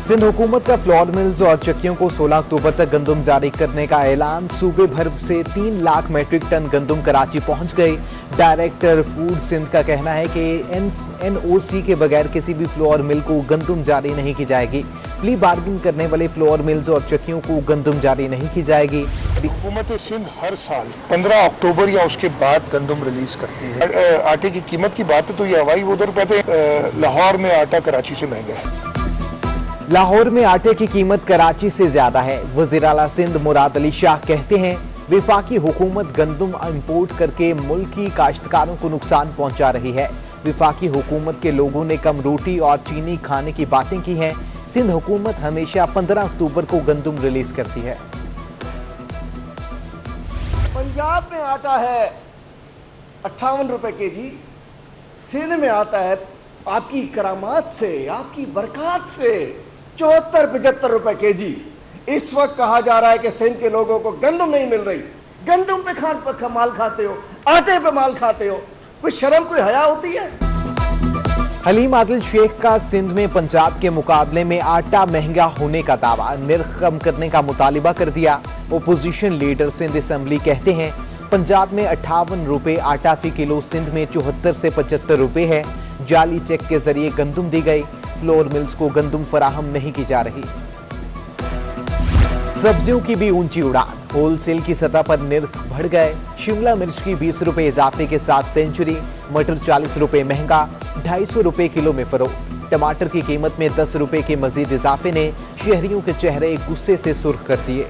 सिंध हुकूमत का flour mills और चक्कियों को 16 अक्टूबर तक गंदम जारी करने का ऐलान। सूबे भर से 3 लाख मीट्रिक टन गंदम कराची पहुंच गई। डायरेक्टर फूड सिंध का कहना है कि NOC के बगैर किसी भी फ्लोर मिल को गंदम जारी नहीं की जाएगी। प्ली बार्गिन करने वाले फ्लोर मिल्स और चक्कियों को गंदम जारी नहीं की जाएगी। हुकूमत सिंध हर साल 15 अक्टूबर या उसके बाद गंदम रिलीज करती है। आटे की कीमत की बात है तो ये हवाई उधर कहते हैं लाहौर में आटा कराची से महंगा है। लाहौर में आटे की कीमत कराची से ज्यादा है। वज़ीर आला सिंध मुराद अली शाह कहते हैं विफाकी हुकूमत गंदम इंपोर्ट करके मुल्की काश्तकारों को नुकसान पहुंचा रही है। विफाकी हुकूमत के लोगों ने कम रोटी और चीनी खाने की बातें की हैं। सिंध हुकूमत हमेशा 15 अक्टूबर को गंदम रिलीज करती है। पंजाब में आता है 58 रुपए केजी, सिंध में आता है आपकी करामात से, आपकी बरकत से 74-75 रुपए केजी। इस वक्त कहा जा रहा है कि सिंध के लोगों को गंदम नहीं मिल रही। गंदम पे माल खाते हो, आटे पे माल खाते हो, कोई शर्म कोई हया होती है? हलीम आदिल शेख का सिंध में पंजाब के मुकाबले में आटा महंगा होने का दावा। निर्ख कम करने का मुतालिबा कर दिया। ओपोजिशन लीडर सिंध असेंबली कहते हैं पंजाब में 58 रुपए आटा फी किलो, सिंध में 74 से 75 रुपए है। जाली चेक के जरिए गंदम दी गई। फ्लोर मिल्स को गंदम फराहम नहीं की जा रही। सब्जियों की भी ऊंची उड़ान। होलसेल की सतह पर निर्ख बढ़ गए। शिमला मिर्च की 20 रुपए इजाफे के साथ सेंचुरी। मटर 40 रुपए महंगा, 250 रुपए किलो में फरोख्त। टमाटर की कीमत में 10 रुपए के मजीद इजाफे ने शहरियों के चेहरे गुस्से से सुर्ख कर दिए।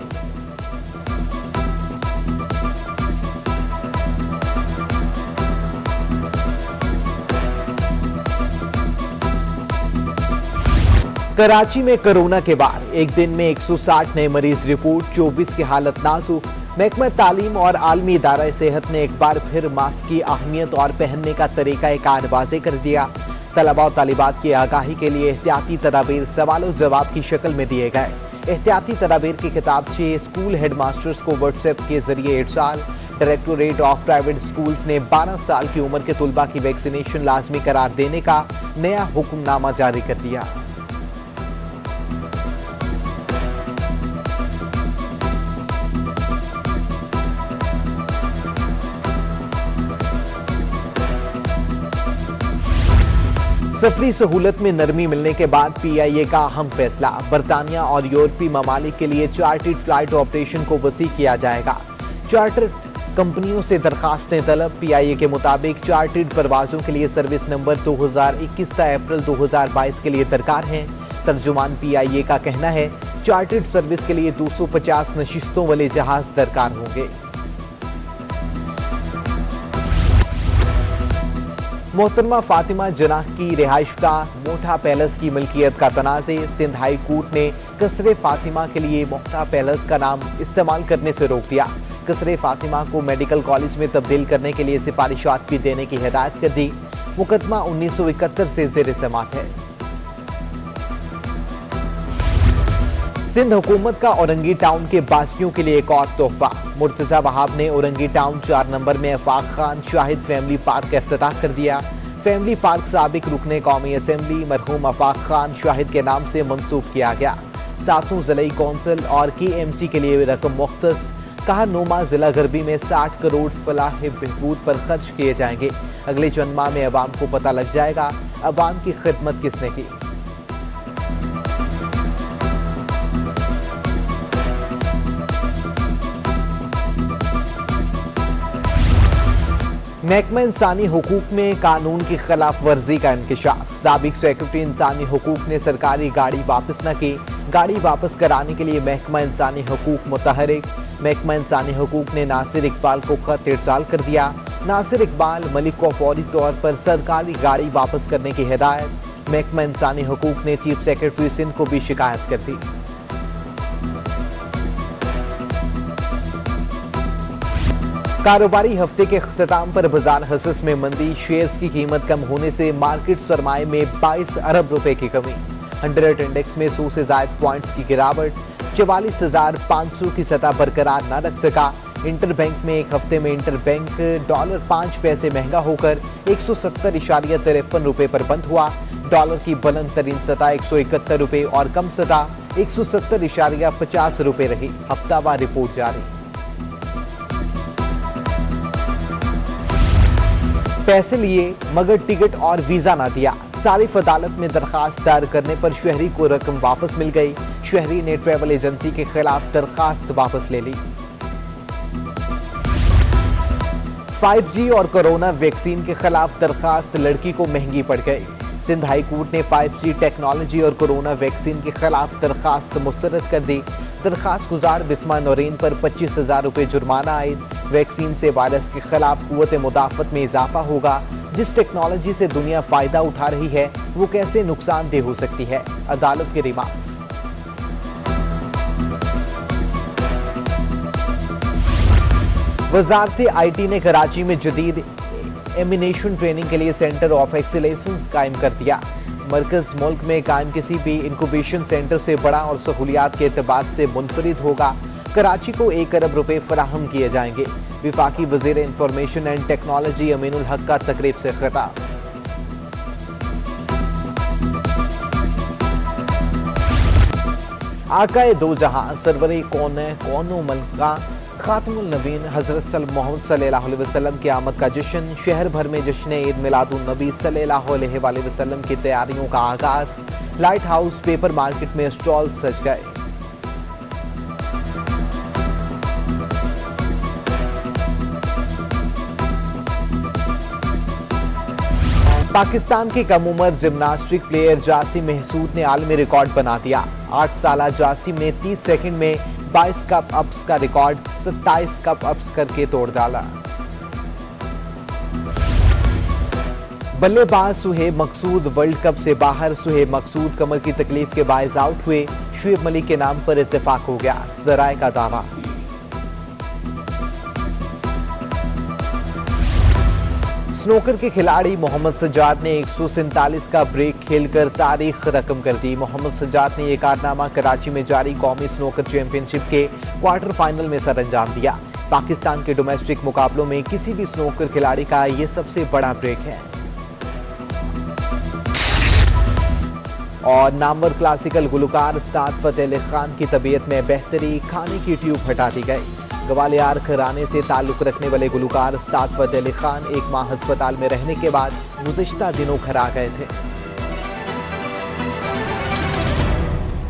कराची में कोरोना के बाद एक दिन में 160 नए मरीज रिपोर्ट, 24 की हालत नाजुक। महकमा तालीम और आलमी इदारा सेहत ने एक बार फिर मास्क की अहमियत और पहनने का तरीका-ए-कार वाज़े कर दिया। तलबा और तालिबात की आगाही के लिए एहतियाती तदाबीर सवाल जवाब की शक्ल में दिए गए। एहतियाती तदाबीर की किताबचे स्कूल हेड मास्टर्स को व्हाट्सएप के जरिए इरसाल। डायरेक्टोरेट ऑफ प्राइवेट स्कूल्स ने 12 साल की उम्र के तुलबा की वैक्सीनेशन लाजमी करार देने का नया हुक्मनामा जारी कर दिया। सफरी सहूलत में नरमी मिलने के बाद PIA का अहम फैसला। बरतानिया और यूरोपीय ममालिक के लिए चार्टर्ड फ्लाइट ऑपरेशन को वसी किया जाएगा। चार्टर कंपनियों से दरखास्तें तलब। PIA के मुताबिक चार्टर्ड परवाजों के लिए सर्विस नंबर 2021 अप्रैल 2022 के लिए दरकार हैं। तर्जुमान PIA का कहना है चार्टर्ड सर्विस के लिए 250 नशिस्तों वाले जहाज दरकार होंगे। मोहतरमा फातिमा जनाह की रिहाइश का मोटा पैलेस की मिल्कियत का तनाज़े। सिंध हाई कोर्ट ने कसरे फातिमा के लिए मोटा पैलेस का नाम इस्तेमाल करने से रोक दिया। कसरे फातिमा को मेडिकल कॉलेज में तब्दील करने के लिए सिफारिशात भी देने की हिदायत कर दी। मुकदमा 1971 से ज़ेर समाअत है। सिंध हुकूमत का औरंगी टाउन के बासियों के लिए एक और तोहफा। मुर्तजा वहाब ने औरंगी टाउन 4 नंबर में अफाक खान शाहिद फैमिली पार्क का इफ्तिताह कर दिया। फैमिली पार्क साबिक रुकने कौमी असेंबली मरहूम अफाक खान शाहिद के नाम से मंसूब किया गया। 7 ज़िलाई कौंसिल और KMC के लिए रकम मुख्तस। कहा 9 माह जिला गरबी में 60 करोड़ फलाह बहबूद पर खर्च किए जाएंगे। अगले चंद माह में अवाम को पता लग जाएगा अवाम की खिदमत किसने की। महकमा इंसानी हुकूक में कानून की खिलाफ वर्जी का इंकशाफ। साबिक सेक्रेटरी इंसानी हुकूक ने सरकारी गाड़ी वापस न की। गाड़ी वापस कराने के लिए महकमा इंसानी हुकूक मुतहरिक। महकमा इंसानी हुकूक ने नासिर इकबाल को खत इरसाल कर दिया। नासिर इकबाल मलिक को फौरी तौर पर सरकारी गाड़ी वापस करने की हिदायत। महकमा इंसानी हुकूक ने चीफ सेक्रेटरी सिंध को भी शिकायत कर दी। कारोबारी हफ्ते के अख्ताम पर बाजार हसस में मंदी। शेयर्स की कीमत कम होने से मार्केट सरमाए में 22 अरब रुपए की कमी। 100 इंडेक्स में 100 से ज्यादा पॉइंट्स की गिरावट। 44,500 की सतह बरकरार न रख सका। इंटरबैंक में एक हफ्ते में इंटरबैंक $5 महंगा होकर 170.53 रुपए पर बंद हुआ। डॉलर की बुलंद तरीन सतह 171 रुपए और कम सतह 170.50 रुपए रही। हफ्तावार रिपोर्ट जारी। पैसे लिए मगर टिकट और वीजा ना दिया। सारिफ अदालत में दरखास्त दायर करने पर शहरी को रकम वापस मिल गई। शहरी ने ट्रैवल एजेंसी के खिलाफ दरखास्त वापस ले ली। 5G और कोरोना वैक्सीन के खिलाफ दरखास्त लड़की को महंगी पड़ गई। सिंध हाई कोर्ट ने 5G टेक्नोलॉजी और कोरोना वैक्सीन के खिलाफ दरखास्त मुस्तरद कर दी। दरखास्त गुजार बिस्मा नौरीन पर 25,000 रुपए जुर्माना आयद। वैक्सीन से वायरस के खिलाफ कुव्वत मुदाफत में इजाफा होगा। जिस टेक्नोलॉजी से दुनिया फायदा उठा रही है वो कैसे नुकसानदेह हो सकती है, अदालत के रिमार्क्स। वजारत IT ने कराची में जदीद एमिनेशन ट्रेनिंग के लिए सेंटर ऑफ एक्सीलेंस कायम कर दिया। मरकज मुल्क में कायम किसी भी इंक्यूबेशन सेंटर से बड़ा और सहूलियात के एतबार से मुनफरिद होगा। कराची को 1 अरब रुपए फराहम किए जाएंगे। विफाकी वजीर इंफॉर्मेशन एंड टेक्नोलॉजी अमीनुल हक का तकरीब से खिताब। आकाए दो जहां सरवरे कौनो मलका खातमुल नबीन हजरत मोहम्मद सल्लल्लाहु अलैहि वसल्लम की आमद का जश्न। शहर भर में जश्न ईद मिलादुन नबी सल्लल्लाहु अलैहि वसल्लम की तैयारियों का आगाज। लाइट हाउस पेपर मार्केट में स्टॉल सज गए। पाकिस्तान के कम उम्र जिम्नास्टिक प्लेयर जासिम महसूद ने आलमी रिकॉर्ड बना दिया। 8 साला जासिम ने 30 सेकंड में 22 कप अप्स का रिकॉर्ड 27 कप अप्स करके तोड़ डाला। बल्लेबाज सुहेब मकसूद वर्ल्ड कप से बाहर। सुहेब मकसूद कमर की तकलीफ के बायस आउट हुए। शुएब मलिक के नाम पर इत्तेफाक हो गया, जराए का दावा। स्नूकर के खिलाड़ी मोहम्मद सज्जाद ने 147 का ब्रेक खेलकर तारीख रकम कर दी। मोहम्मद सज्जाद ने यह कारनामा कराची में जारी कौमी स्नूकर चैंपियनशिप के क्वार्टर फाइनल में सर अंजाम दिया। पाकिस्तान के डोमेस्टिक मुकाबलों में किसी भी स्नूकर खिलाड़ी का यह सबसे बड़ा ब्रेक है। और नामवर क्लासिकल गुलकार उस्ताद फतेह अली खान की तबीयत में बेहतरी, खाने की ट्यूब हटा दी गई। ग्वालियर घराने से ताल्लुक रखने वाले गुलकार उस्ताद फतेह अली खान 1 माह अस्पताल में रहने के बाद गुज़िश्ता दिनों घर आ गए थे।